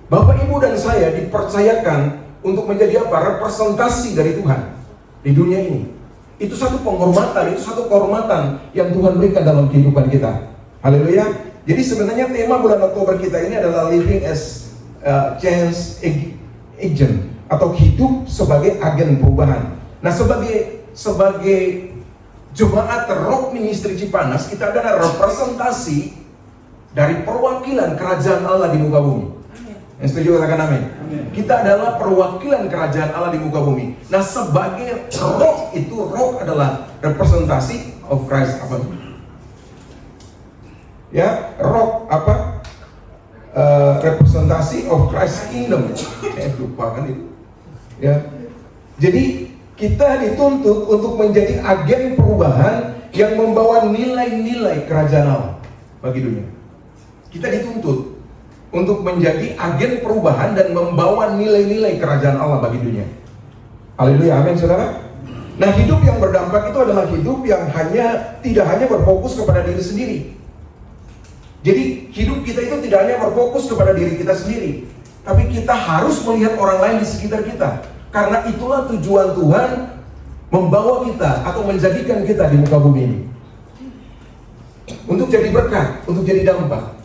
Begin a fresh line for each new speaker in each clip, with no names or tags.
Bapak, Ibu, dan saya dipercayakan untuk menjadi apa? Representasi dari Tuhan di dunia ini. Itu satu penghormatan, itu satu kehormatan yang Tuhan berikan dalam kehidupan kita. Haleluya. Jadi sebenarnya tema bulan Oktober kita ini adalah living as change agent, atau hidup sebagai agen perubahan. Nah, sebagai jemaat Rock Ministry Cipanas, kita adalah representasi dari perwakilan kerajaan Allah di muka bumi. Yang setuju katakan amin. Kita adalah perwakilan kerajaan Allah di muka bumi. Nah, sebagai rock, itu rock adalah representasi of Christ. Apa? Ya, rock apa? Representasi of Christ Kingdom. Lupa kan itu. Ya. Jadi kita dituntut untuk menjadi agen perubahan yang membawa nilai-nilai kerajaan Allah bagi dunia. Kita dituntut untuk menjadi agen perubahan dan membawa nilai-nilai kerajaan Allah bagi dunia. Haleluya, amin saudara. Nah, hidup yang berdampak itu adalah hidup yang tidak hanya berfokus kepada diri sendiri. Jadi hidup kita itu tidak hanya berfokus kepada diri kita sendiri, tapi kita harus melihat orang lain di sekitar kita. Karena itulah tujuan Tuhan membawa kita atau menjadikan kita di muka bumi ini, untuk jadi berkat, untuk jadi dampak.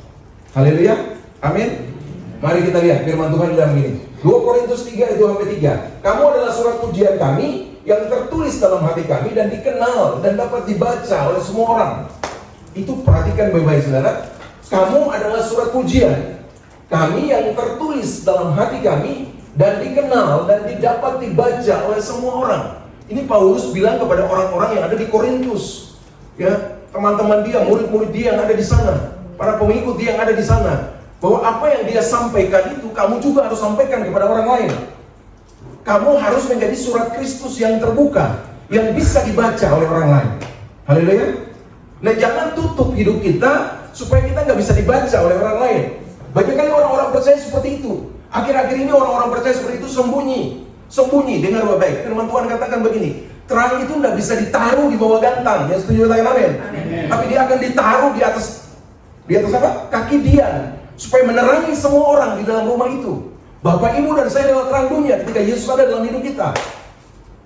Haleluya, amin. Mari kita lihat firman Tuhan bilang begini, 2 Korintus 3 ayat 2-3. Kamu adalah surat pujian kami yang tertulis dalam hati kami dan dikenal dan dapat dibaca oleh semua orang. Itu perhatikan baik-baik saudara. Kamu adalah surat pujian kami yang tertulis dalam hati kami dan dikenal dan dapat dibaca oleh semua orang. Ini Paulus bilang kepada orang-orang yang ada di Korintus, ya, teman-teman dia, murid-murid dia yang ada di sana, para pengikut dia yang ada di sana, bahwa apa yang dia sampaikan itu kamu juga harus sampaikan kepada orang lain. Kamu harus menjadi surat Kristus yang terbuka, yang bisa dibaca oleh orang lain. Haleluya. Nah, jangan tutup hidup kita supaya kita nggak bisa dibaca oleh orang lain. Banyak kali orang-orang percaya seperti itu. Akhir-akhir ini orang-orang percaya seperti itu sembunyi. Dengar baik-baik. Firman Tuhan katakan begini, terang itu nggak bisa ditaruh di bawah gantang. Yang setuju katakan amin. Tapi dia akan ditaruh di atas apa? Kaki dia, supaya menerangi semua orang di dalam rumah itu. Bapak, Ibu, dan saya adalah terang dunia ketika Yesus ada dalam hidup kita.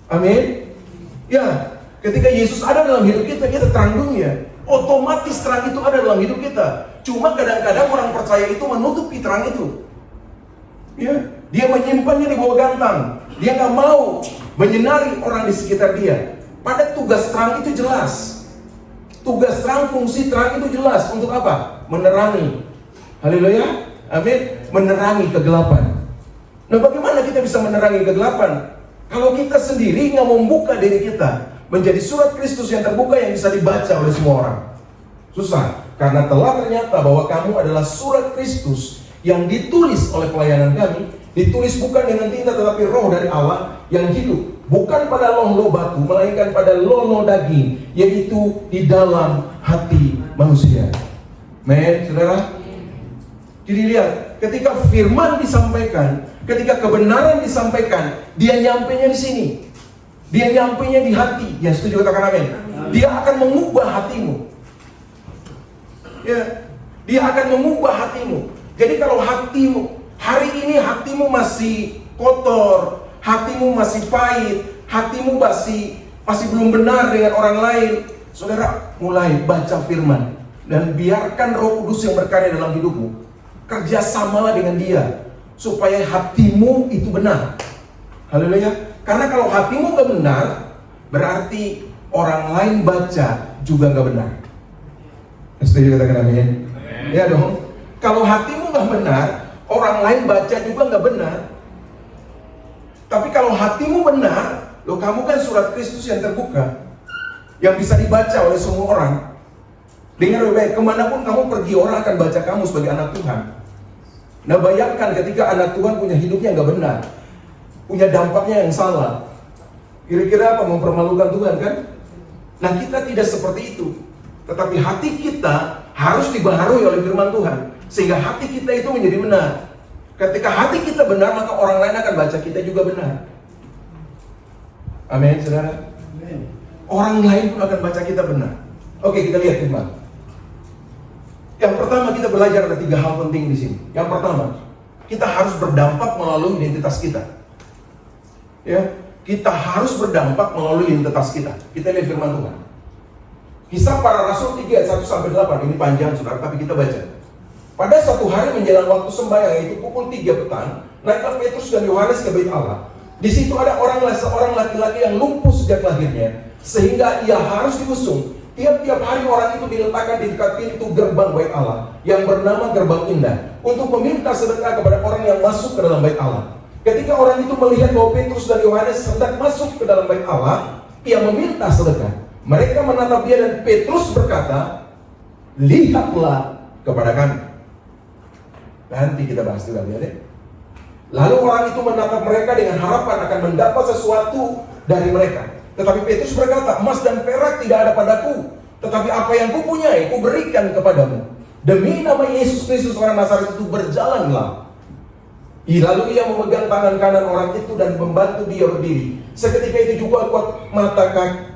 Amin. Ya, ketika Yesus ada dalam hidup kita, kita terang dunia. Otomatis terang itu ada dalam hidup kita. Cuma kadang-kadang orang percaya itu menutupi terang itu. Ya, dia menyimpannya di bawah gantang. Dia nggak mau menyinari orang di sekitar dia. Pada tugas terang itu jelas. Tugas terang, fungsi terang itu jelas. Untuk apa? Menerangi. Haleluya. Amin. Menerangi kegelapan. Nah, bagaimana kita bisa menerangi kegelapan? Kalau kita sendiri nggak membuka diri kita menjadi surat Kristus yang terbuka yang bisa dibaca oleh semua orang. Susah. Karena telah ternyata bahwa kamu adalah surat Kristus yang ditulis oleh pelayanan kami. Ditulis bukan dengan tinta tetapi roh dari Allah yang hidup. Bukan pada loh batu, melainkan pada loh daging, yaitu di dalam hati manusia. Men, saudara. Jadi lihat, ketika firman disampaikan, ketika kebenaran disampaikan, dia nyampainya di sini. Dia nyampainya di hati. Yang setuju katakan amin. Dia akan mengubah hatimu. Ya, dia akan mengubah hatimu. Jadi kalau hatimu hari ini hatimu masih kotor, hatimu masih pahit, hatimu masih belum benar dengan orang lain, saudara, mulai baca firman dan biarkan Roh Kudus yang berkarya dalam hidupmu. Kerjasamalah dengan dia supaya hatimu itu benar. Haleluya. Karena kalau hatimu gak benar, berarti orang lain baca juga gak benar. Setuju katakan amin? Ya dong. Kalau hatimu gak benar, orang lain baca juga gak benar. Tapi kalau hatimu benar, loh, kamu kan surat Kristus yang terbuka, yang bisa dibaca oleh semua orang. Dengar baik, kemanapun kamu pergi, orang akan baca kamu sebagai anak Tuhan. Nah, bayangkan ketika anak Tuhan punya hidupnya gak benar, punya dampaknya yang salah, kira-kira apa? Mempermalukan Tuhan kan? Nah, kita tidak seperti itu. Tetapi hati kita harus dibaharui oleh firman Tuhan, sehingga hati kita itu menjadi benar. Ketika hati kita benar, maka orang lain akan baca kita juga benar. Amin, saudara. Orang lain pun akan baca kita benar. Oke, kita lihat firman. Yang pertama, kita belajar ada 3 hal penting di sini. Yang pertama, kita harus berdampak melalui identitas kita. Ya, kita harus berdampak melalui identitas kita. Kita lihat firman Tuhan. Kisah Para Rasul 3 ayat 1-8, ini panjang saudara, tapi kita baca. Pada suatu hari menjelang waktu sembahyang, yaitu pukul 3 petang, naiklah Petrus dan Yohanes ke bait Allah. Di situ ada seorang laki-laki yang lumpuh sejak lahirnya, sehingga ia harus diusung. Tiap-tiap hari orang itu diletakkan di dekat pintu gerbang bait Allah, yang bernama Gerbang Indah, untuk meminta sedekah kepada orang yang masuk ke dalam bait Allah. Ketika orang itu melihat bahwa Petrus dan Yohanes hendak masuk ke dalam bait Allah, ia meminta sedekah. Mereka menatap dia dan Petrus berkata, "Lihatlah kepada kami." Nanti kita bahas juga, lihat deh. Lalu orang itu menatap mereka dengan harapan akan mendapat sesuatu dari mereka. Tetapi Petrus berkata, "Emas dan perak tidak ada padaku, tetapi apa yang kupunyai kuberikan kepadamu. Demi nama Yesus Kristus orang Nazaret itu berjalanlah." Lalu ia memegang tangan kanan orang itu dan membantu dia berdiri. Seketika itu juga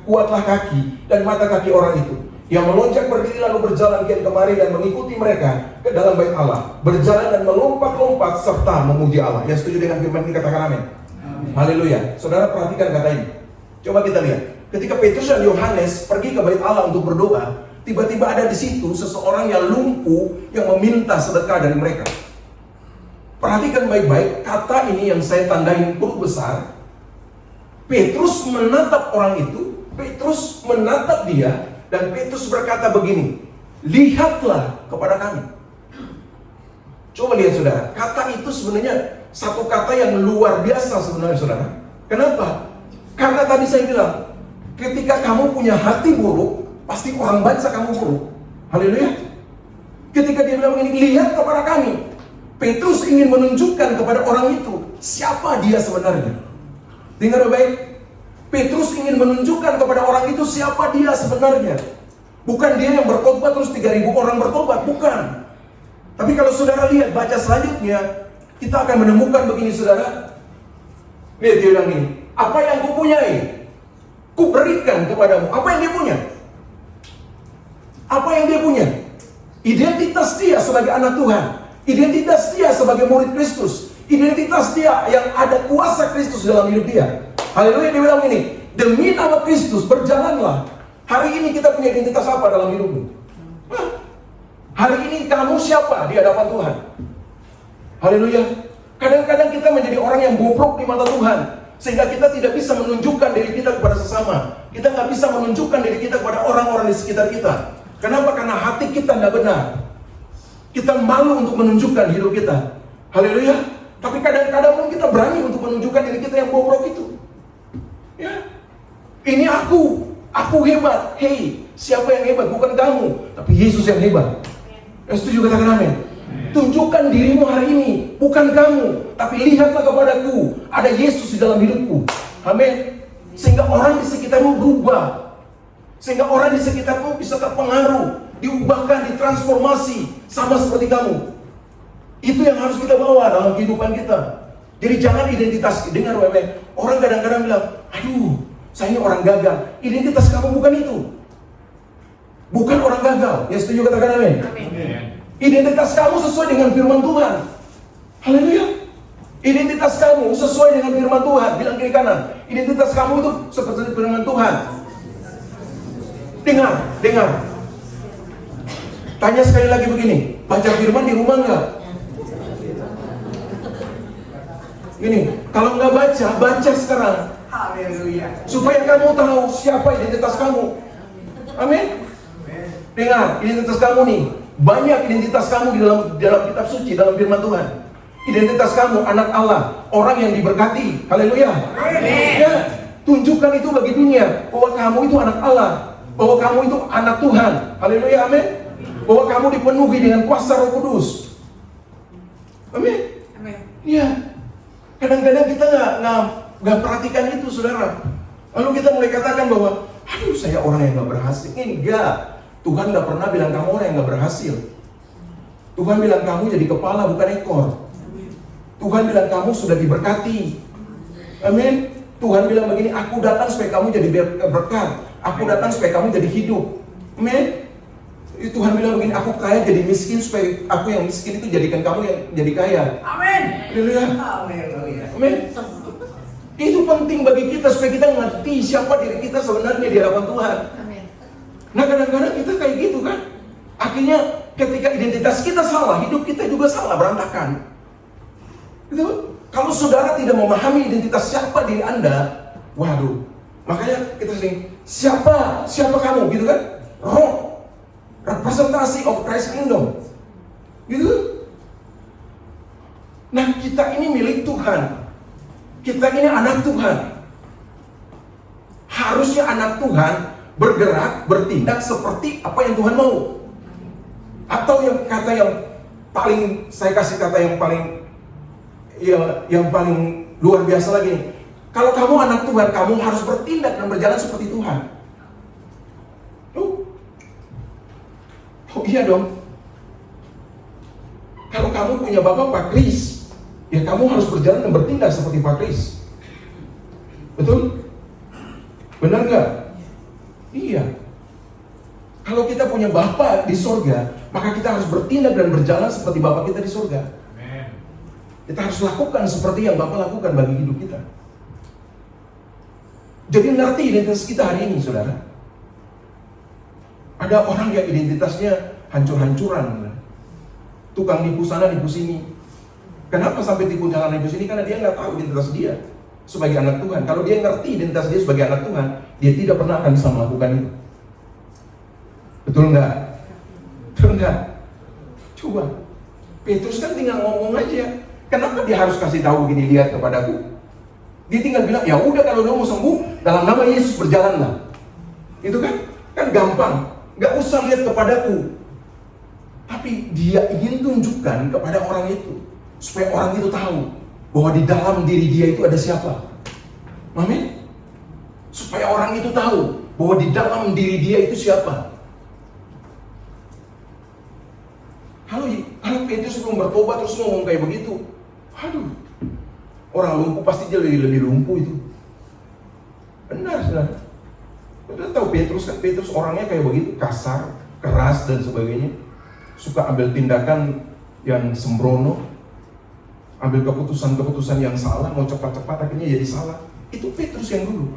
kuatlah kaki dan mata kaki orang itu. Ia melonjak berdiri lalu berjalan kian kemari dan mengikuti mereka ke dalam bait Allah. Berjalan dan melompat-lompat serta memuji Allah. Yang setuju dengan firman ini katakan amin. Haleluya. Saudara perhatikan kata ini. Coba kita lihat. Ketika Petrus dan Yohanes pergi ke bait Allah untuk berdoa, tiba-tiba ada di situ seseorang yang lumpuh yang meminta sedekah dari mereka. Perhatikan baik-baik, kata ini yang saya tandain huruf besar. Petrus menatap orang itu, Petrus menatap dia, dan Petrus berkata begini, "Lihatlah kepada kami." Coba lihat saudara, kata itu sebenarnya satu kata yang luar biasa sebenarnya saudara. Kenapa? Karena tadi saya bilang, ketika kamu punya hati buruk, pasti orang baca kamu buruk. Haleluya. Ketika dia bilang ini, "Lihat kepada kami," Petrus ingin menunjukkan kepada orang itu siapa dia sebenarnya. Dengar baik, Petrus ingin menunjukkan kepada orang itu siapa dia sebenarnya. Bukan dia yang bertobat terus 3.000 orang bertobat, bukan. Tapi kalau saudara lihat, baca selanjutnya, kita akan menemukan begini saudara. Lihat dia bilang ini, "Apa yang kupunyai, kuberikan kepadamu." Apa yang dia punya? Apa yang dia punya? Identitas dia sebagai anak Tuhan. Identitas dia sebagai murid Kristus. Identitas dia yang ada kuasa Kristus dalam hidup dia. Haleluya, dia bilang ini, "Demi nama Kristus berjalanlah." Hari ini kita punya identitas apa dalam hidupmu? Hari ini kamu siapa di hadapan Tuhan? Haleluya. Kadang-kadang kita menjadi orang yang bobrok di mata Tuhan, sehingga kita tidak bisa menunjukkan diri kita kepada sesama. Kita nggak bisa menunjukkan diri kita kepada orang-orang di sekitar kita. Kenapa? Karena hati kita nggak benar. Kita malu untuk menunjukkan hidup kita. Haleluya. Tapi kadang-kadang pun kita berani untuk menunjukkan diri kita yang bobrok itu. Ya. Ini aku hebat. Hei, siapa yang hebat? Bukan kamu, tapi Yesus yang hebat. Yang setuju katakan amin. Tunjukkan dirimu hari ini, bukan kamu, tapi lihatlah kepadaku. Ada Yesus di dalam hidupku. Amin. Sehingga orang di sekitarmu berubah. Sehingga orang di sekitarmu bisa terpengaruh, diubahkan, ditransformasi sama seperti kamu. Itu yang harus kita bawa dalam kehidupan kita. Jadi jangan identitas. Dengar baik-baik, orang kadang-kadang bilang, "Aduh, saya ini orang gagal." Identitas kamu bukan itu. Bukan orang gagal. Ya setuju katakan amin. Identitas kamu sesuai dengan firman Tuhan. Haleluya. Identitas kamu sesuai dengan firman Tuhan. Bilang kiri kanan, identitas kamu itu seperti firman Tuhan. Dengar. Tanya sekali lagi begini, baca firman di rumah enggak? Gini, kalau nggak baca sekarang. Haleluya. Supaya kamu tahu siapa identitas kamu. Amin. Dengar, identitas kamu nih. Banyak identitas kamu di dalam kitab suci, dalam firman Tuhan. Identitas kamu anak Allah, orang yang diberkati. Haleluya. Ya, tunjukkan itu bagi dunia bahwa kamu itu anak Allah, bahwa kamu itu anak Tuhan. Haleluya, amin. Bahwa kamu dipenuhi dengan kuasa Roh Kudus. Amin. Ya. Kadang-kadang kita nggak perhatikan itu, saudara. Lalu kita mulai katakan bahwa, "Aduh, saya orang yang nggak berhasil." Enggak. Tuhan nggak pernah bilang kamu orang yang nggak berhasil. Tuhan bilang kamu jadi kepala bukan ekor. Tuhan bilang kamu sudah diberkati. Amin. Tuhan bilang begini, "Aku datang supaya kamu jadi berkat. Aku datang supaya kamu jadi hidup." Amin. Tuhan bilang begini, "Aku kaya jadi miskin supaya aku yang miskin itu jadikan kamu yang jadi kaya." Amin. Haleluya. Amin. Itu penting bagi kita supaya kita ngerti siapa diri kita sebenarnya di hadapan Tuhan. Nah kadang-kadang kita kayak gitu kan. Akhirnya ketika identitas kita salah, hidup kita juga salah, berantakan. Gitu. Kalau saudara tidak memahami identitas siapa diri Anda, waduh. Makanya kita sering, siapa kamu, gitu kan? Roh, representasi of Christ Kingdom, gitu. Nah kita ini milik Tuhan, kita ini anak Tuhan. Harusnya anak Tuhan bergerak, bertindak seperti apa yang Tuhan mau. Atau yang kata yang paling, saya kasih kata yang paling, yang paling luar biasa lagi. Kalau kamu anak Tuhan, kamu harus bertindak dan berjalan seperti Tuhan. Oh iya dong. Kalau kamu punya bapak Pak Kris, ya kamu harus berjalan dan bertindak seperti Pak Kris. Betul? Benar nggak? Iya. Kalau kita punya Bapa di surga, maka kita harus bertindak dan berjalan seperti Bapa kita di surga. Kita harus lakukan seperti yang Bapa lakukan bagi hidup kita. Jadi ngerti identitas kita hari ini, saudara. Ada orang yang identitasnya hancur-hancuran, tukang nipu sana, nipu sini. Kenapa sampai tipu sana, nipu sini? Karena dia nggak tahu identitas dia sebagai anak Tuhan. Kalau dia ngerti identitas dia sebagai anak Tuhan, dia tidak pernah akan bisa melakukan itu. Betul nggak? Betul nggak? Coba, Petrus kan tinggal ngomong aja. Kenapa dia harus kasih tahu gini, lihat kepadaku? Dia tinggal bilang, ya udah kalau lo mau sembuh, dalam nama Yesus berjalanlah. Itu kan gampang. Nggak usah lihat kepadaku. Tapi dia ingin tunjukkan kepada orang itu, supaya orang itu tahu bahwa di dalam diri dia itu ada siapa. Amin. Supaya orang itu tahu bahwa di dalam diri dia itu siapa. Kalau Petrus belum bertobat terus ngomong kayak begitu, aduh, orang lumpuh pasti dia lebih lumpuh itu. Benar, saudara. Saudara tahu Petrus kan, Petrus orangnya kayak begitu, kasar, keras dan sebagainya. Suka ambil tindakan yang sembrono, ambil keputusan-keputusan yang salah, mau cepat-cepat akhirnya jadi salah. Itu Petrus yang dulu.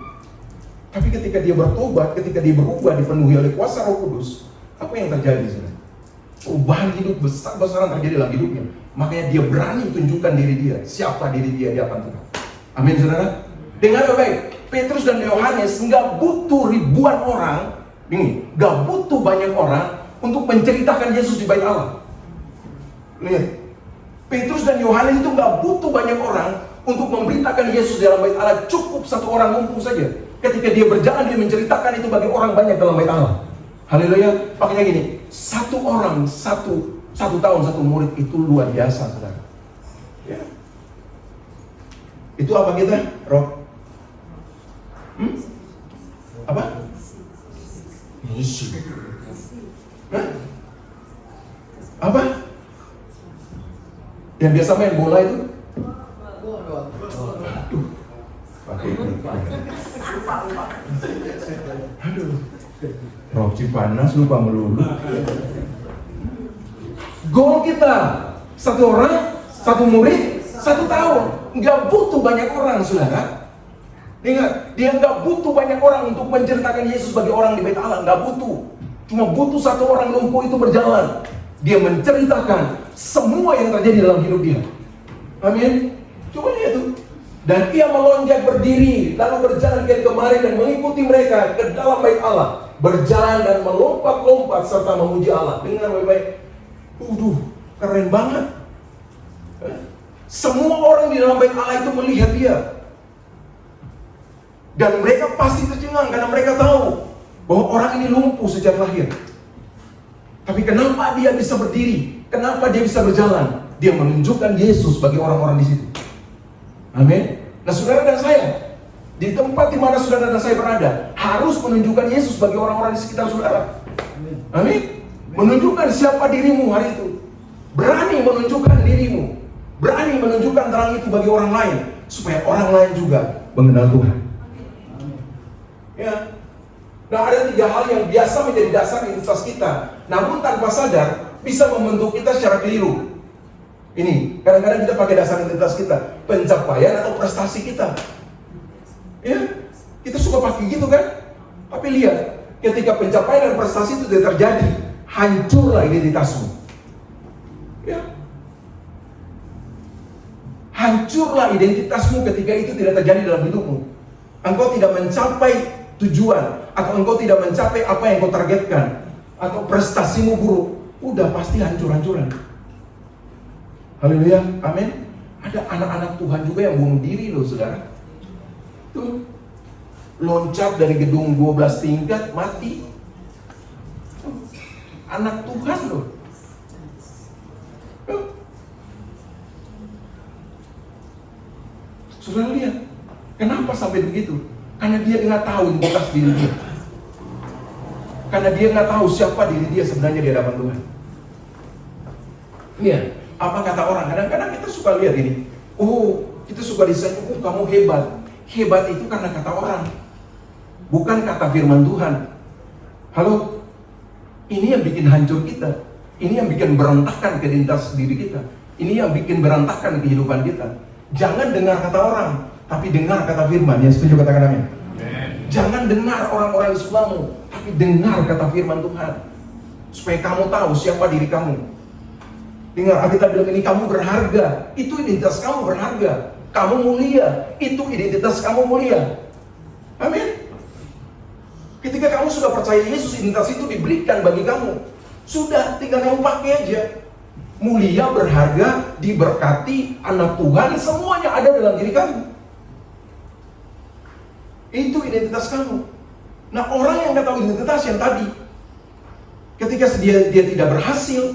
Tapi ketika dia bertobat, ketika dia berubah, dipenuhi oleh kuasa Roh Kudus, apa yang terjadi, saudara? Perubahan hidup besar-besaran terjadi dalam hidupnya. Makanya dia berani tunjukkan diri dia, siapa diri dia di hadapan Tuhan. Amin, saudara. Dengar baik, Petrus dan Yohanes nggak butuh ribuan orang, nggak butuh banyak orang untuk menceritakan Yesus di bait Allah. Lihat, Petrus dan Yohanes itu nggak butuh banyak orang untuk memberitakan Yesus di dalam bait Allah. Cukup satu orang lumpuh saja. Ketika dia berjalan, dia menceritakan itu bagi orang banyak dalam bait Allah. Haleluya. Makanya gini, satu orang, satu tahun, satu murid itu luar biasa, saudara. Ya. Itu apa kita, Roh? Apa? Misi. Hah? Apa? Yang biasa main bola itu? Aduh. Aduh. Roh Cipanas lupa melulu. Goal kita, satu orang, satu murid, 1 tahun. Nggak butuh banyak orang, saudara. Ingat, dia nggak butuh banyak orang untuk menceritakan Yesus bagi orang di bait Allah. Nggak butuh. Cuma butuh 1 orang lumpuh itu berjalan. Dia menceritakan semua yang terjadi dalam hidup dia. Amin. Coba lihat tuh. Dan ia melonjak berdiri, lalu berjalan ke kemari dan mengikuti mereka ke dalam bait Allah. Berjalan dan melompat-lompat serta memuji Allah. Dengar baik-baik. Keren banget. Semua orang di dalam bait Allah itu melihat dia. Dan mereka pasti tercengang karena mereka tahu bahwa orang ini lumpuh sejak lahir. Tapi kenapa dia bisa berdiri? Kenapa dia bisa berjalan? Dia menunjukkan Yesus bagi orang-orang di situ. Amin. Nah, saudara dan saya, di tempat di mana saudara dan saya berada, harus menunjukkan Yesus bagi orang-orang di sekitar saudara. Amin. Menunjukkan siapa dirimu hari itu. Berani menunjukkan dirimu. Berani menunjukkan terang itu bagi orang lain, supaya orang lain juga mengenal Tuhan. Ya. Nah, ada 3 hal yang biasa menjadi dasar identitas kita, namun tanpa sadar bisa membentuk kita secara keliru. Ini, kadang-kadang kita pakai dasar identitas kita, pencapaian atau prestasi kita. Ya, kita suka pakai gitu kan? Tapi lihat, ketika pencapaian dan prestasi itu tidak terjadi, hancurlah identitasmu. Ya. Hancurlah identitasmu ketika itu tidak terjadi dalam hidupmu. Engkau tidak mencapai tujuan, atau engkau tidak mencapai apa yang engkau targetkan, atau prestasimu buruk, udah pasti hancur-hancuran. Haleluya, amin. Ada anak-anak Tuhan juga yang bunuh diri loh, saudara. Tuh, loncat dari gedung 12 tingkat, mati. Tuh, anak Tuhan loh. Tuh. Saudara lihat, kenapa sampai begitu? Karena dia nggak tahu identitas diri dia. Karena dia nggak tahu siapa diri dia sebenarnya di hadapan Tuhan. Lihat, apa kata orang? Kadang-kadang kita suka lihat ini. Oh, kita suka disayang, oh kamu hebat. Hebat itu karena kata orang, bukan kata firman Tuhan. Halo, ini yang bikin hancur kita. Ini yang bikin berantakan identitas diri kita. Ini yang bikin berantakan kehidupan kita. Jangan dengar kata orang, tapi dengar kata firman. Yang setuju katakan amin. Jangan dengar orang-orang di sebelahmu, tapi dengar kata firman Tuhan. Supaya kamu tahu siapa diri kamu. Dengar, Alkitab bilang ini kamu berharga. Itu identitas kamu berharga. Kamu mulia. Itu identitas kamu mulia. Amin. Ketika kamu sudah percaya Yesus, identitas itu diberikan bagi kamu. Sudah, tinggal kamu pakai aja. Mulia, berharga, diberkati, anak Tuhan, semuanya ada dalam diri kamu. Itu identitas kamu. Nah, orang yang nggak tahu identitas yang tadi, ketika dia tidak berhasil,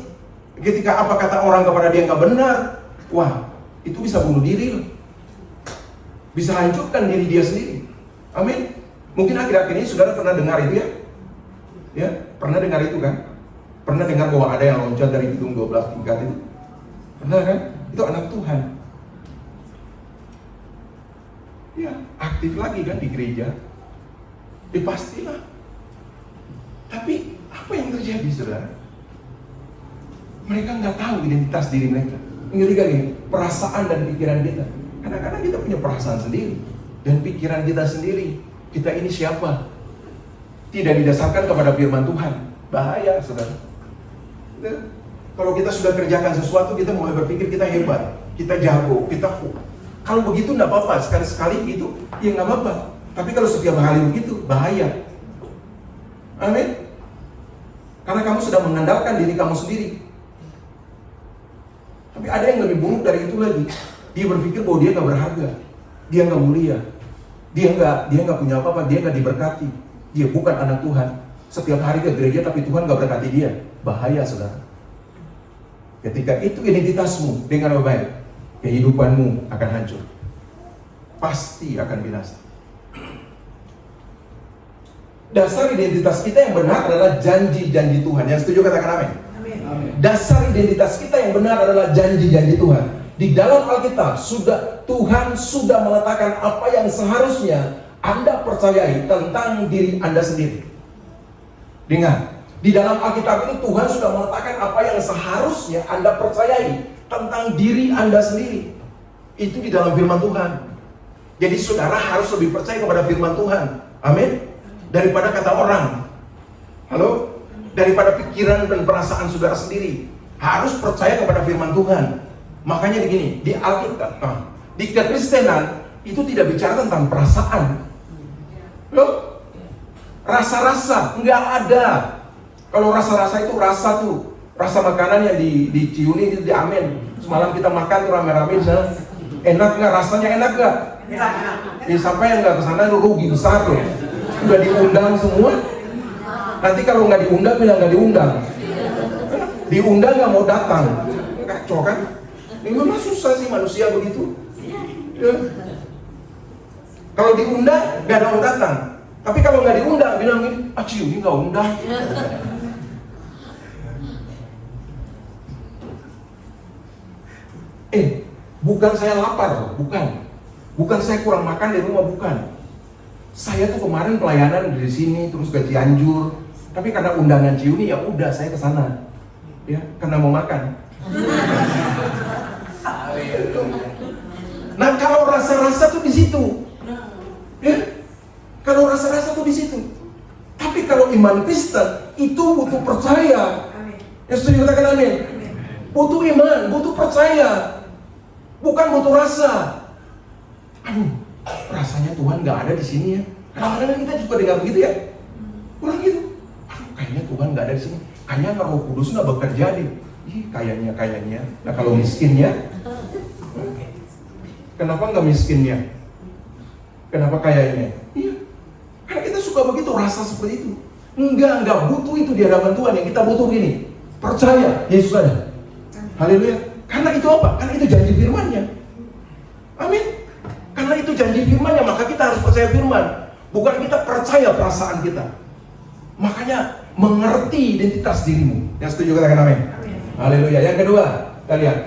ketika apa kata orang kepada dia nggak benar, wah, itu bisa bunuh diri loh. Bisa hancurkan diri dia sendiri. Amin. Mungkin akhir-akhir ini saudara pernah dengar itu ya? Ya, pernah dengar itu kan? Pernah dengar bahwa ada yang loncat dari gedung 12 tingkat itu? Pernah kan? Itu anak Tuhan. Ya, aktif lagi kan di gereja. Pastilah. Tapi apa yang terjadi, saudara? Mereka nggak tahu identitas diri mereka. Ingat gini, perasaan dan pikiran kita. Kadang-kadang kita punya perasaan sendiri dan pikiran kita sendiri. Kita ini siapa? Tidak didasarkan kepada firman Tuhan. Bahaya, saudara. Kalau kita sudah kerjakan sesuatu, kita mulai berpikir kita hebat, kita jago, kita full. Kalau begitu nggak apa-apa, sekali-sekali gitu, ya nggak apa-apa. Tapi kalau setiap hari begitu, bahaya. Amin. Karena kamu sudah mengandalkan diri kamu sendiri. Tapi ada yang lebih buruk dari itu lagi. Dia berpikir bahwa dia nggak berharga, dia nggak mulia, dia nggak punya apa-apa, dia nggak diberkati, dia bukan anak Tuhan. Setiap hari ke gereja tapi Tuhan nggak berkati dia. Bahaya, saudara. Ketika itu identitasmu dengan baik, kehidupanmu akan hancur. Pasti akan binasa. Dasar identitas kita yang benar adalah janji-janji Tuhan. Yang setuju katakan amin. Dasar identitas kita yang benar adalah janji-janji Tuhan. Di dalam Alkitab Tuhan sudah meletakkan apa yang seharusnya Anda percayai tentang diri Anda sendiri. Dengar, di dalam Alkitab itu Tuhan sudah meletakkan apa yang seharusnya Anda percayai tentang diri Anda sendiri. Itu di dalam firman Tuhan. Jadi saudara harus lebih percaya kepada firman Tuhan. Amin. Daripada kata orang. Halo? Daripada pikiran dan perasaan saudara sendiri. Harus percaya kepada firman Tuhan. Makanya begini, di Alkitab, di kekristenan itu tidak bicara tentang perasaan. Loh? Rasa-rasa nggak ada. Kalau rasa-rasa itu rasa makanan yang di Ciuni itu di Amen. Semalam kita makan tuh rame-rame di sana. Enak nggak? Rasanya enak nggak? Ya sampai yang nggak kesana itu rugi besar loh. Udah diundang semua. Nanti kalau nggak diundang bilang nggak diundang. Diundang nggak mau datang. Kacau kan? Ini memang susah sih manusia begitu. Ya. Kalau diundang nggak ada orang datang. Tapi kalau nggak diundang, bilang gini, Ciuni nggak undang. Bukan saya lapar, bukan saya kurang makan di rumah, bukan. Saya tuh kemarin pelayanan dari sini, terus ke Cianjur. Tapi karena undangan Ciuni, ya udah saya ke sana. Ya, karena mau makan. di situ. Ya, kalau rasa-rasa tuh di situ. Tapi kalau iman Kristen itu butuh percaya. Yang setuju katakan amin. Butuh iman, butuh percaya, bukan butuh rasa. Aduh, rasanya Tuhan nggak ada di sini ya. Kadang-kadang kita juga dengar begitu ya. Kurang gitu. Aduh, kayaknya Tuhan nggak ada di sini. Kayaknya Roh Kudus nggak bekerja deh. Ih, kayaknya. Nah kalau miskinnya, kenapa nggak miskinnya? Kenapa kayaknya? Iya, karena kita suka begitu, rasa seperti itu. Enggak butuh itu di hadapan Tuhan. Yang kita butuh gini, percaya Yesus ada. Haleluya. Karena itu apa? Karena itu janji firman-Nya. Amin. Karena itu janji firman-Nya, maka kita harus percaya firman. Bukan kita percaya perasaan kita. Makanya mengerti identitas dirimu. Yang setuju katakan amin. Haleluya. Yang kedua, kita lihat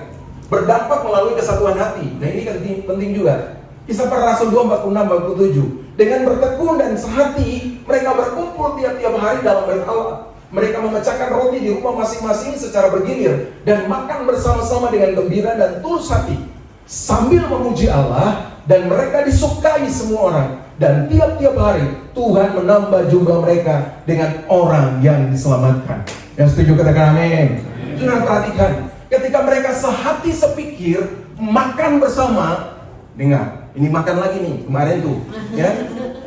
berdampak melalui kesatuan hati. Nah ini kan penting juga. Kisah Para Rasul 2:46-47. Dengan bertekun dan sehati, mereka berkumpul tiap-tiap hari dalam bait Allah. Mereka memecahkan roti di rumah masing-masing secara bergilir dan makan bersama-sama dengan gembira dan tulus hati sambil memuji Allah, dan mereka disukai semua orang. Dan tiap-tiap hari Tuhan menambah jumlah mereka dengan orang yang diselamatkan. Yang setuju katakan amin. Saudara perhatikan, ketika mereka sehati sepikir makan bersama, dengar, ini makan lagi nih kemarin tuh, ya.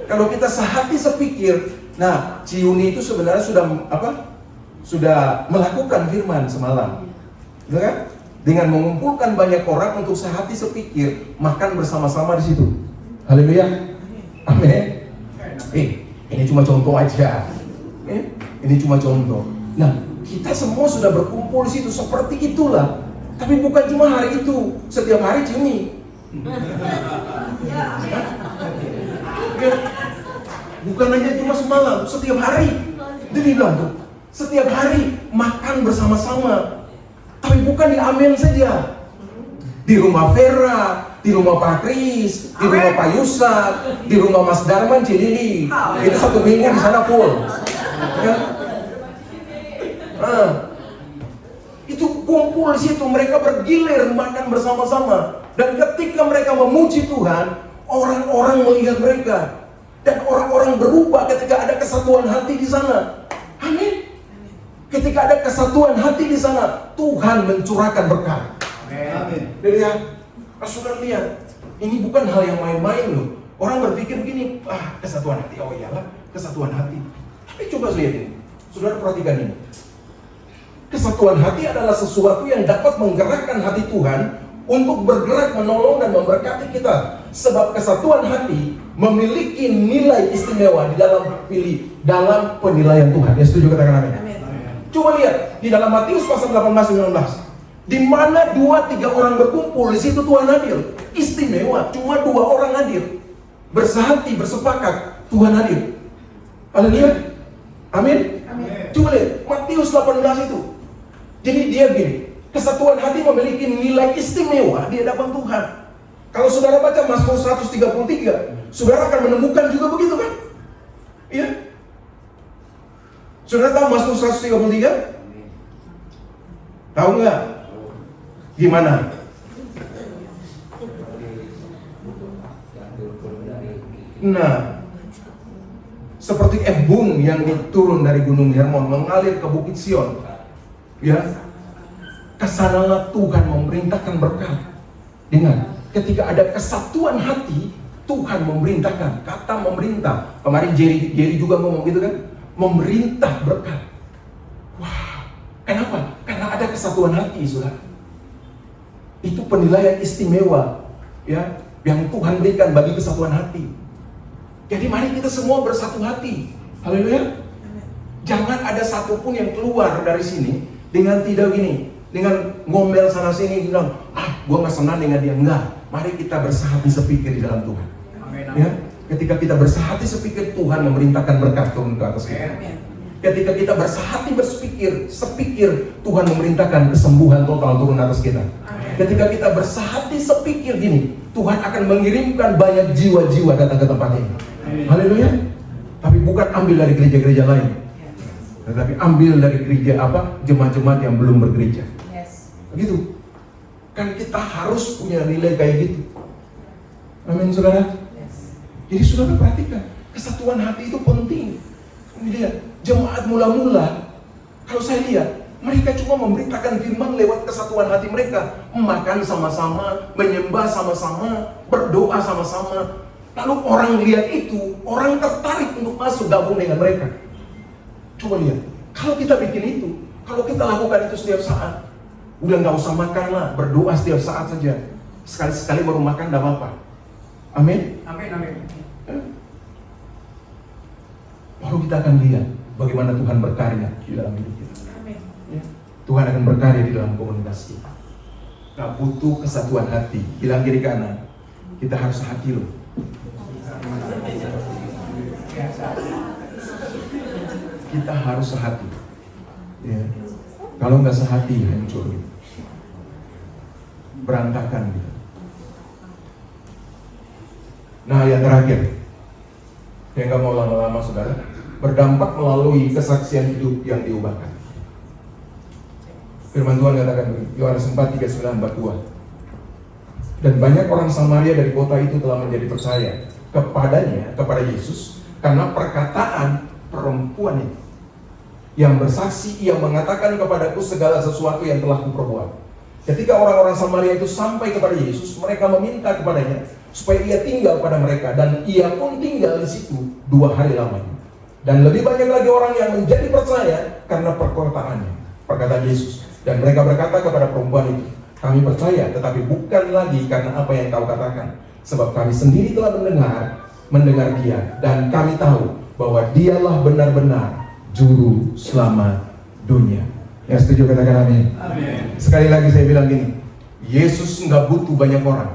Kalau kita sehati sepikir, nah Ciuni itu sebenarnya sudah melakukan firman semalam, gitu kan? Dengan mengumpulkan banyak orang untuk sehati sepikir makan bersama-sama di situ. Haleluya. Amin. Ini cuma contoh aja. Ini cuma contoh. Nah, kita semua sudah berkumpul di situ seperti itulah. Tapi bukan cuma hari itu, setiap hari Ciumi. Bukan hanya cuma semalam, setiap hari. Dia bilang tuh, setiap hari makan bersama-sama. Tapi bukan di Amin saja. Di rumah Vera, di rumah Pak Kris, di rumah Pak Yusat, di rumah Mas Darman Cilili. Itu 1 minggu di sana full. Ya? Itu kumpul di situ, mereka bergilir makan bersama-sama. Dan ketika mereka memuji Tuhan, orang-orang melihat mereka. Dan orang-orang berubah ketika ada kesatuan hati di sana. Amin. Ketika ada kesatuan hati di sana, Tuhan mencurahkan berkat. Amin. Jadi ya, saudara lihat, ini bukan hal yang main-main loh. Orang berpikir begini, kesatuan hati, oh iyalah, kesatuan hati. Tapi coba lihat ini, saudara perhatikan ini. Kesatuan hati adalah sesuatu yang dapat menggerakkan hati Tuhan untuk bergerak, menolong dan memberkati kita. Sebab kesatuan hati memiliki nilai istimewa di dalam penilaian Tuhan. Ya setuju katakan amin. Coba lihat di dalam Matius pasal 18-19. Di mana 2-3 orang berkumpul, di situ Tuhan hadir. Istimewa, cuma 2 orang hadir. Bersehati, bersepakat, Tuhan hadir. Haleluya. Amin. Coba lihat Matius 18 itu. Jadi dia gini, kesatuan hati memiliki nilai istimewa di hadapan Tuhan. Kalau saudara baca Mazmur 133, saudara akan menemukan juga begitu kan? Iya. Saudara tahu Mazmur 133? Tahu nggak? Gimana? Nah, seperti embun yang diturun dari Gunung Hermon mengalir ke Bukit Sion, ya, kesanalah Tuhan memerintahkan berkat. Dengar, ketika ada kesatuan hati, Tuhan memerintahkan. Kata memerintah, kemarin Jerry juga ngomong gitu kan, memerintah berkat. Wah, kenapa? Karena ada kesatuan hati, saudara. Itu penilaian istimewa, ya, yang Tuhan berikan bagi kesatuan hati. Jadi mari kita semua bersatu hati. Haleluya. Jangan ada satupun yang keluar dari sini dengan tidak gini, dengan ngomel sana sini bilang, gua nggak senang dengan dia. Enggak. Mari kita bersehati sepikir di dalam Tuhan. Amin. Ya, ketika kita bersehati sepikir, Tuhan memerintahkan berkat turun ke atas kita. Amin. Ketika kita bersehati sepikir, Tuhan memerintahkan kesembuhan total turun atas kita. Amin. Ketika kita bersehati sepikir gini, Tuhan akan mengirimkan banyak jiwa-jiwa datang ke tempat ini. Haleluya. Tapi bukan ambil dari gereja-gereja lain, tetapi ambil dari gereja jemaat-jemaat yang belum bergereja. Yes. Begitu. Kan kita harus punya nilai kayak gitu. Amin, saudara. Jadi saudara perhatikan, kesatuan hati itu penting. Lihat, jemaat mula-mula, kalau saya lihat, mereka cuma memberitakan firman lewat kesatuan hati mereka. Makan sama-sama, menyembah sama-sama, berdoa sama-sama. Lalu orang lihat itu, orang tertarik untuk masuk gabung dengan mereka. Coba lihat, kalau kita bikin itu, kalau kita lakukan itu setiap saat, udah nggak usah makan lah, berdoa setiap saat saja. Sekali-sekali baru makan, gak apa-apa. Amin?
Amin, amin.
Baru kita akan lihat bagaimana Tuhan berkarya di dalam hidup kita.
Amin.
Ya. Tuhan akan berkarya di dalam komunitas kita. Gak butuh kesatuan hati. Bilang kiri kanan, kita harus hati loh. Kita harus sehati. Ya. Kalau nggak sehati, hancur gitu. Berantakan gitu. Nah, yang terakhir, yang gak mau lama-lama saudara, berdampak melalui kesaksian hidup yang diubahkan. Firman Tuhan katakan begini, Yohanes 4:39-42. Dan banyak orang Samaria dari kota itu telah menjadi percaya kepada Yesus karena perkataan perempuan itu yang bersaksi, yang mengatakan kepadaku segala sesuatu yang telah kuperbuat. Ketika orang-orang Samaria itu sampai kepada Yesus, mereka meminta kepadanya supaya ia tinggal pada mereka, dan ia pun tinggal di situ 2 hari lamanya. Dan lebih banyak lagi orang yang menjadi percaya karena perkataan Yesus. Dan mereka berkata kepada perempuan itu, kami percaya, tetapi bukan lagi karena apa yang kau katakan, sebab kami sendiri telah mendengar dia, dan kami tahu bahwa dialah benar-benar juru selamat dunia. Yang setuju katakan amin.
Amin.
Sekali lagi saya bilang gini, Yesus nggak butuh banyak orang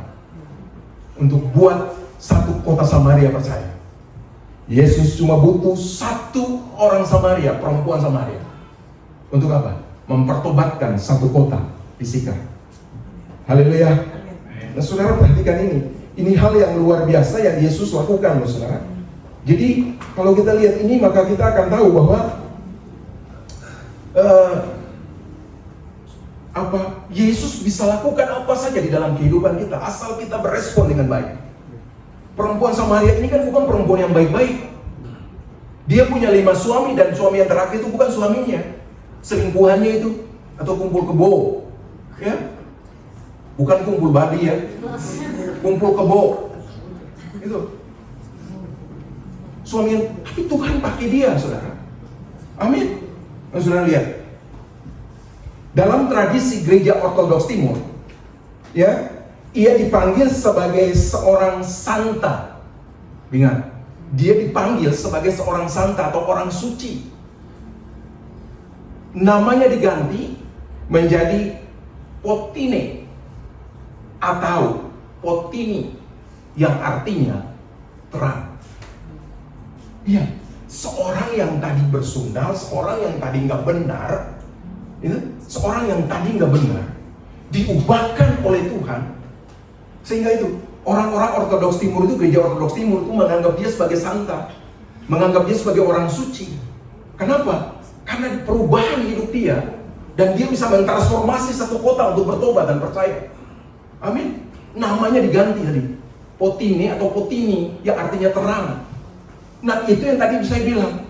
untuk buat satu kota Samaria percaya. Yesus cuma butuh 1 orang Samaria, perempuan Samaria. Untuk apa? Mempertobatkan 1 kota di Sikar. Haleluya. Nah, saudara perhatikan ini. Ini hal yang luar biasa yang Yesus lakukan loh saudara. Jadi kalau kita lihat ini, maka kita akan tahu bahwa Yesus bisa lakukan apa saja di dalam kehidupan kita asal kita berespon dengan baik. Perempuan Samaria ini kan bukan perempuan yang baik-baik. Dia punya 5 suami, dan suami yang terakhir itu bukan suaminya, selingkuhannya itu, atau kumpul kebo, ya, bukan kumpul babi ya, kumpul kebo, itu suami yang, tapi Tuhan pakai dia, saudara. Amin. Nah, saudara lihat. Dalam tradisi gereja Ortodoks Timur, ya, ia dipanggil sebagai seorang santa. Ingat, dia dipanggil sebagai seorang santa atau orang suci. Namanya diganti menjadi Potine atau Potini, yang artinya terang. Ya, seorang yang tadi bersundal, seorang yang tadi nggak benar, seorang yang tadi nggak benar diubahkan oleh Tuhan, sehingga itu orang-orang Ortodoks Timur itu, gereja Ortodoks Timur itu menganggap dia sebagai santa, menganggap dia sebagai orang suci. Kenapa? Karena perubahan hidup dia, dan dia bisa mentransformasi 1 kota untuk bertobat dan percaya. Amin. Namanya diganti tadi, Potine atau Potini, yang artinya terang. Nah, itu yang tadi saya bilang,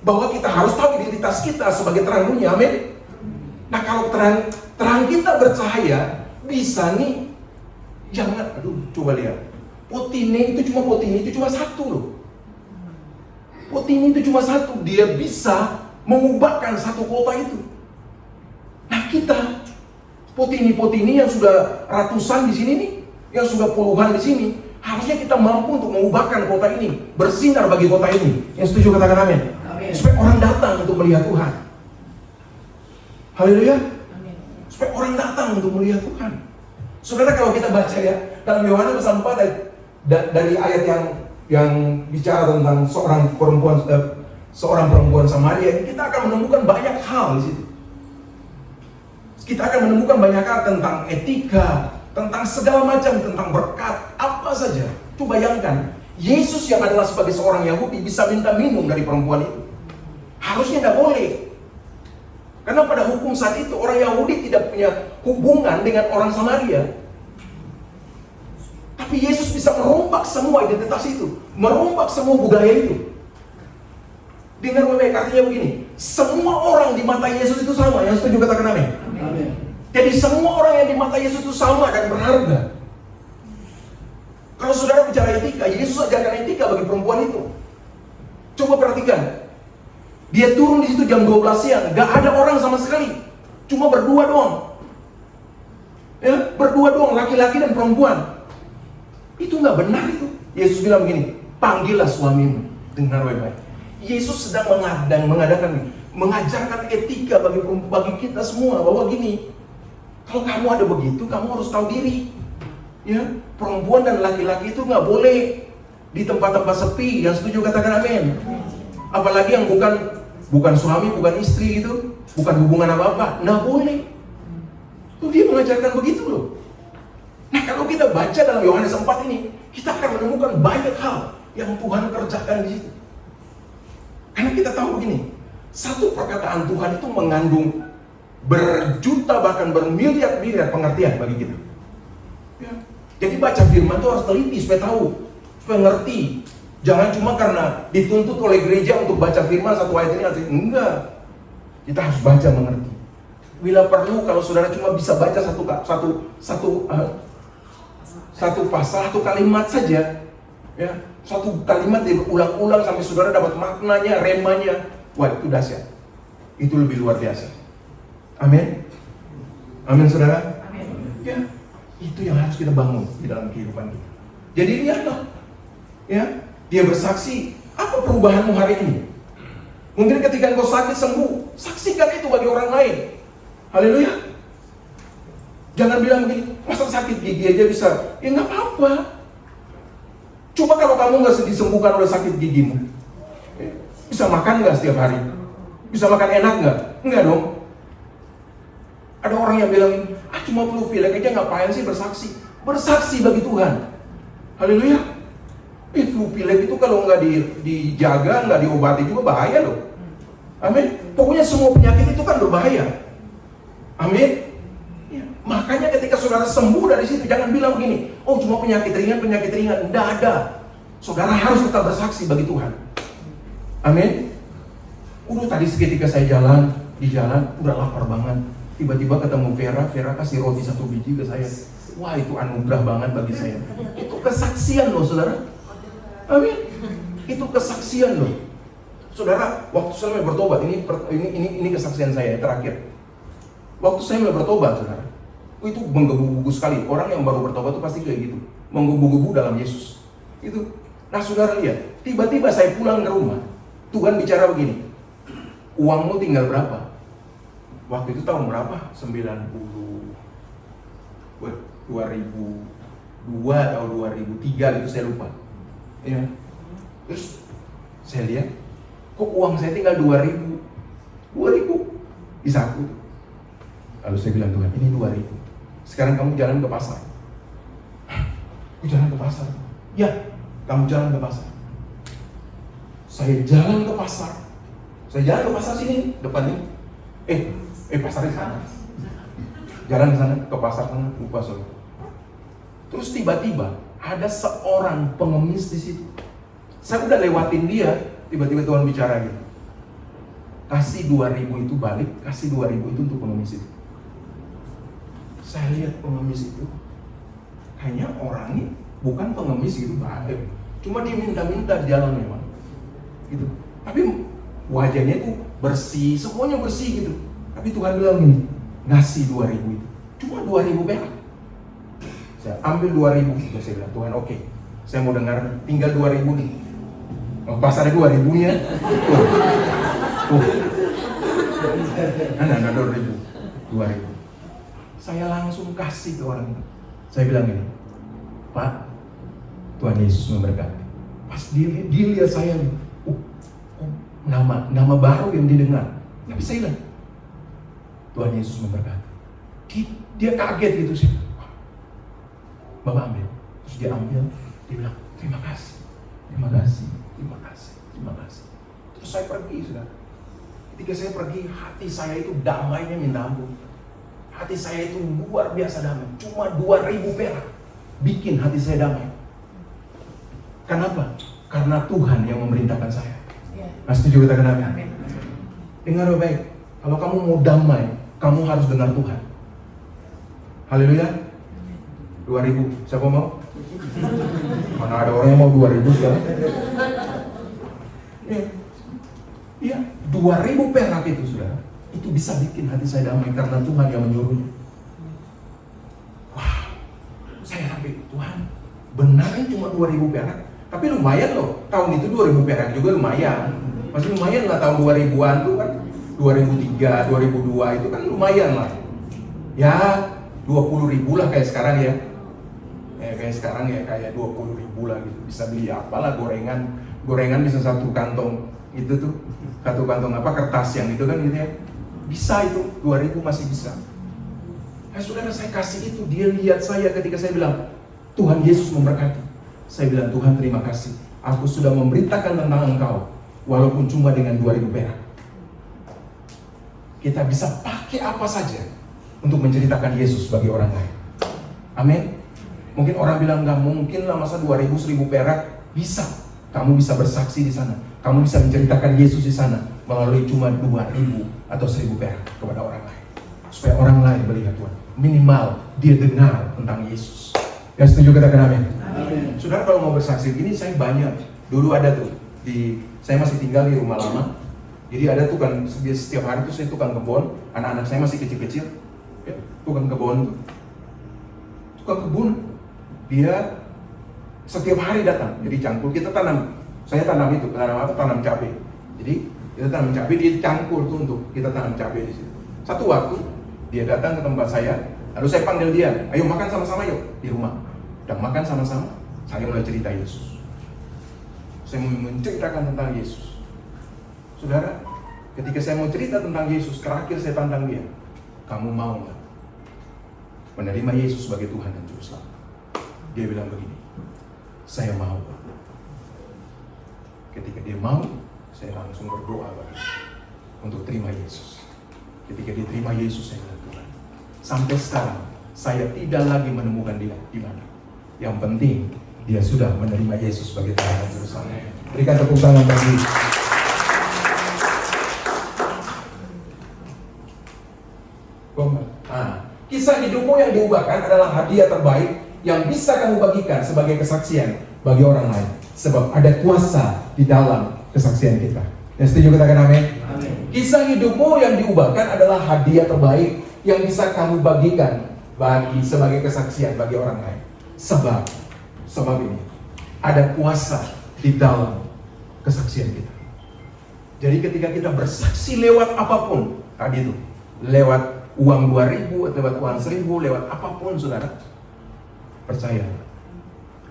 bahwa kita harus tahu identitas kita sebagai terang dunia. Amin. Nah, kalau terang kita bercahaya, bisa nih, jangan, coba lihat, Potine itu cuma 1 loh. Potine itu cuma 1, dia bisa mengubahkan 1 kota itu. Nah, kita Potini yang sudah ratusan di sini nih, yang sudah puluhan di sini, harusnya kita mampu untuk mengubahkan kota ini, bersinar bagi kota ini. Yang setuju katakan amin. Amin. Supaya orang datang untuk melihat Tuhan. Haleluya. Supaya orang datang untuk melihat Tuhan. Saudara, kalau kita baca ya dalam Yohanes pasal 4 dari ayat yang bicara tentang seorang perempuan Samaria, kita akan menemukan banyak hal di situ. Kita akan menemukan banyak hal tentang etika, tentang segala macam, tentang berkat, apa saja. Coba bayangkan, Yesus yang adalah sebagai seorang Yahudi bisa minta minum dari perempuan itu. Harusnya tidak boleh. Karena pada hukum saat itu orang Yahudi tidak punya hubungan dengan orang Samaria. Tapi Yesus bisa merombak semua identitas itu, merombak semua budaya itu. Dengar baik-baik, artinya begini, semua orang di mata Yesus itu sama. Yang setuju katakan amin. Amin. Jadi semua orang yang di mata Yesus itu sama dan berharga. Kalau saudara bicara etika, Yesus ajarkan etika bagi perempuan itu. Coba perhatikan, dia turun di situ jam 12 siang, gak ada orang sama sekali, cuma berdua doang. Ya, berdua doang, laki-laki dan perempuan. Itu gak benar itu. Yesus bilang begini, panggillah suamimu. Dengar baik-baik. Yesus sedang mengajarkan etika bagi kita semua, bahwa gini, kalau kamu ada begitu, kamu harus tahu diri. Ya, perempuan dan laki-laki itu nggak boleh di tempat-tempat sepi. Yang setuju katakan amin. Apalagi yang bukan suami, bukan istri itu, bukan hubungan apa-apa, nggak boleh. Tuh dia mengajarkan begitu loh. Nah, kalau kita baca dalam Yohanes 4 ini, kita akan menemukan banyak hal yang Tuhan kerjakan di situ. Karena kita tahu begini, satu perkataan Tuhan itu mengandung berjuta bahkan bermiliar-miliar pengertian bagi kita. Ya. Jadi baca firman itu harus teliti supaya tahu, supaya ngerti. Jangan cuma karena dituntut oleh gereja untuk baca firman satu ayat ini, enggak. Kita harus baca mengerti. Bila perlu, kalau saudara cuma bisa baca satu pasal, satu kalimat saja, ya, satu kalimat diulang-ulang sampai saudara dapat maknanya, remanya, wah itu dahsyat. Itu lebih luar biasa. Amin. Amin saudara. Amin. Ya, itu yang harus kita bangun di dalam kehidupan kita. Jadi lihatlah, ya, dia bersaksi. Apa perubahanmu hari ini? Mungkin ketika engkau sakit sembuh, saksikan itu bagi orang lain. Haleluya. Jangan bilang begini, masa sakit gigi aja bisa? Ya nggak apa-apa. Coba kalau kamu nggak disembuhkan oleh sakit gigimu, bisa makan nggak setiap hari? Bisa makan enak nggak? Enggak dong. Ada orang yang bilang, cuma flu pilek aja ngapain sih bersaksi? Bersaksi bagi Tuhan. Haleluya. Flu pilek itu kalau nggak dijaga, nggak diobati juga bahaya loh. Amin. Pokoknya semua penyakit itu kan berbahaya. Amin. Ya. Makanya ketika saudara sembuh dari situ, jangan bilang begini, oh cuma penyakit ringan. Tidak ada. Saudara harus tetap bersaksi bagi Tuhan. Amin. Tadi seketika saya di jalan, udah lapar banget. Tiba-tiba ketemu Vera kasih roti 1 biji ke saya. Wah, itu anugerah banget bagi saya. Itu kesaksian loh saudara. Amin. Itu kesaksian loh. Saudara, waktu saya mulai bertobat, ini kesaksian saya terakhir. Waktu saya mulai bertobat, saudara, itu menggebu-gebu sekali. Orang yang baru bertobat itu pasti kayak gitu, menggebu-gebu dalam Yesus. Itu. Nah, saudara lihat, tiba-tiba saya pulang ke rumah. Tuhan bicara begini, uangmu tinggal berapa? Waktu itu tahun berapa? 2002 atau 2003 gitu, saya lupa. Ya. Terus saya lihat, kok uang saya tinggal 2.000 di saku. Lalu saya bilang, Tuhan, ini 2.000. Sekarang kamu jalan ke pasar. Aku jalan ke pasar. Ya, kamu jalan ke pasar. Saya jalan ke pasar. Sini, depan ini. Pasar di sana. Jalan ke sana, ke pasar sana, lupa soal. Terus tiba-tiba ada seorang pengemis di situ. Saya udah lewatin dia, tiba-tiba Tuhan bicara gitu. Kasih 2.000 itu balik, kasih 2.000 itu untuk pengemis itu. Saya lihat pengemis itu, kayaknya orangnya bukan pengemis gitu, baik. Cuma dia minta-minta jalan memang, gitu. Tapi wajahnya itu bersih, semuanya bersih gitu. Tapi Tuhan bilang gini, ngasih 2.000 itu, cuma 2.000 perak. Saya ambil 2.000, saya bilang, Tuhan oke, saya mau dengar, tinggal 2.000 nih. Oh, pasarnya 2.000-nya. Nah, 2.000. Saya langsung kasih ke orang itu. Saya bilang gini, Pak, Tuhan Yesus memberkati. Pas dia lihat saya nih, nama baru yang didengar. Tapi saya bilang, Tuhan Yesus memberkati. Dia kaget gitu sih. Bapak ambil. Terus dia ambil, dia bilang, terima kasih. Terus saya pergi, saudara. Ketika saya pergi, hati saya itu damainya minta ampun. Hati saya itu luar biasa damai. Cuma 2.000 perak. bikin hati saya damai. Kenapa? Karena Tuhan yang memerintahkan saya. Nah, setuju kita kenapa? Dengar baik, kalau kamu mau damai, kamu harus dengar Tuhan. Haleluya. 2000, siapa mau? Mana ada orang yang mau 2000 sekarang? Iya, 2000 perak itu sudah. Itu bisa bikin hati saya damai karena Tuhan yang menyuruhnya. Wah, saya sampai, Tuhan, benar cuma 2000 perak? Tapi lumayan loh, tahun itu 2000 perak juga lumayan. Masih lumayan lah, tahun 2000-an tuh kan, 2003, 2002 itu kan lumayan lah. Ya, 20.000 lah kayak sekarang ya. Kayak sekarang ya, kayak 20.000 lah gitu. Bisa beli apalah, gorengan bisa satu kantong itu tuh. Satu kantong apa, kertas yang itu kan gitu ya. Bisa itu, 2000 masih bisa. Saudara, saya kasih itu, dia lihat saya ketika saya bilang, Tuhan Yesus memberkati. Saya bilang, Tuhan terima kasih, aku sudah memberitakan tentang Engkau, walaupun cuma dengan 2000 perak. Kita bisa pakai apa saja untuk menceritakan Yesus bagi orang lain. Amin. Mungkin orang bilang, nggak mungkin lah masa 2000, 1000 perak. Bisa, kamu bisa bersaksi di sana. Kamu bisa menceritakan Yesus di sana melalui cuma 2000 atau 1000 perak kepada orang lain. Supaya orang lain melihat Tuhan. Minimal dia dengar tentang Yesus. Ya, setuju katakan amin. Amin. Saudara, kalau mau bersaksi gini, saya banyak. Dulu ada tuh, saya masih tinggal di rumah lama. Jadi ada tuh kan, setiap hari tuh saya tukang kebun. Anak-anak saya masih kecil-kecil, ya, tukang kebun. Tukang kebun, dia setiap hari datang. Jadi cangkul, kita tanam. Saya tanam itu, tanam cabai. Jadi kita tanam cabai, dia cangkul tuh untuk kita tanam cabai di situ. Satu waktu dia datang ke tempat saya, lalu saya panggil dia, ayo makan sama-sama yuk di rumah. Dan makan sama-sama, saya mulai cerita Yesus. Saya mau menceritakan tentang Yesus. Saudara, ketika saya mau cerita tentang Yesus, terakhir saya tantang dia, kamu mau nggak menerima Yesus sebagai Tuhan dan Juru Selamat? Dia bilang begini, saya mau. Ketika dia mau, saya langsung berdoa bagi untuk terima Yesus. Ketika dia terima Yesus, saya bilang, Tuhan, sampai sekarang saya tidak lagi menemukan dia di mana. Yang penting dia sudah menerima Yesus sebagai Tuhan dan Juru Selamat. Berikan tepuk tangan bagi. Kisah hidupmu yang diubahkan adalah hadiah terbaik yang bisa kamu bagikan sebagai kesaksian bagi orang lain. Sebab ada kuasa di dalam kesaksian kita. Yang setuju katakan amin. Kisah hidupmu yang diubahkan adalah hadiah terbaik yang bisa kamu bagikan sebagai kesaksian bagi orang lain. Sebab ini ada kuasa di dalam kesaksian kita. Jadi ketika kita bersaksi lewat apapun, tadi itu lewat uang 2000, lewat uang 1000, lewat apapun, saudara, percaya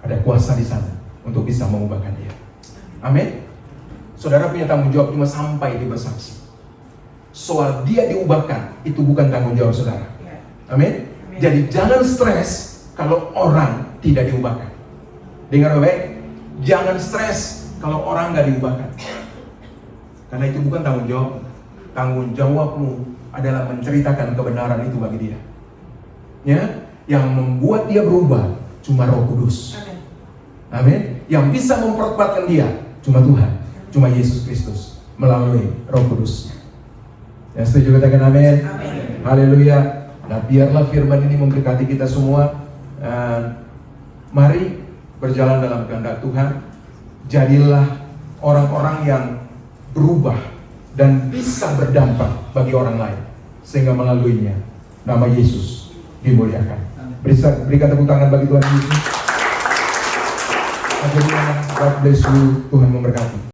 ada kuasa di sana untuk bisa mengubahkan dia. Amin. Saudara punya tanggung jawab cuma sampai dia bersaksi. Soal dia diubahkan itu bukan tanggung jawab saudara. Amin. Jadi jangan stres kalau orang tidak diubahkan. Dengar baik, jangan stres kalau orang nggak diubahkan. Karena itu bukan tanggung jawab. Tanggung jawabmu adalah menceritakan kebenaran itu bagi dia. Ya, yang membuat dia berubah cuma Roh Kudus. Amin. Yang bisa memperkuatkan dia cuma Tuhan, cuma Yesus Kristus melalui Roh Kudus. Yang setuju katakan amin. Haleluya. Nah, biarlah firman ini memberkati kita semua. Mari berjalan dalam kehendak Tuhan. Jadilah orang-orang yang berubah dan bisa berdampak bagi orang lain, sehingga melaluinya nama Yesus dimuliakan. Berikan tepuk tangan bagi Tuhan Yesus. God bless you. Tuhan memberkati.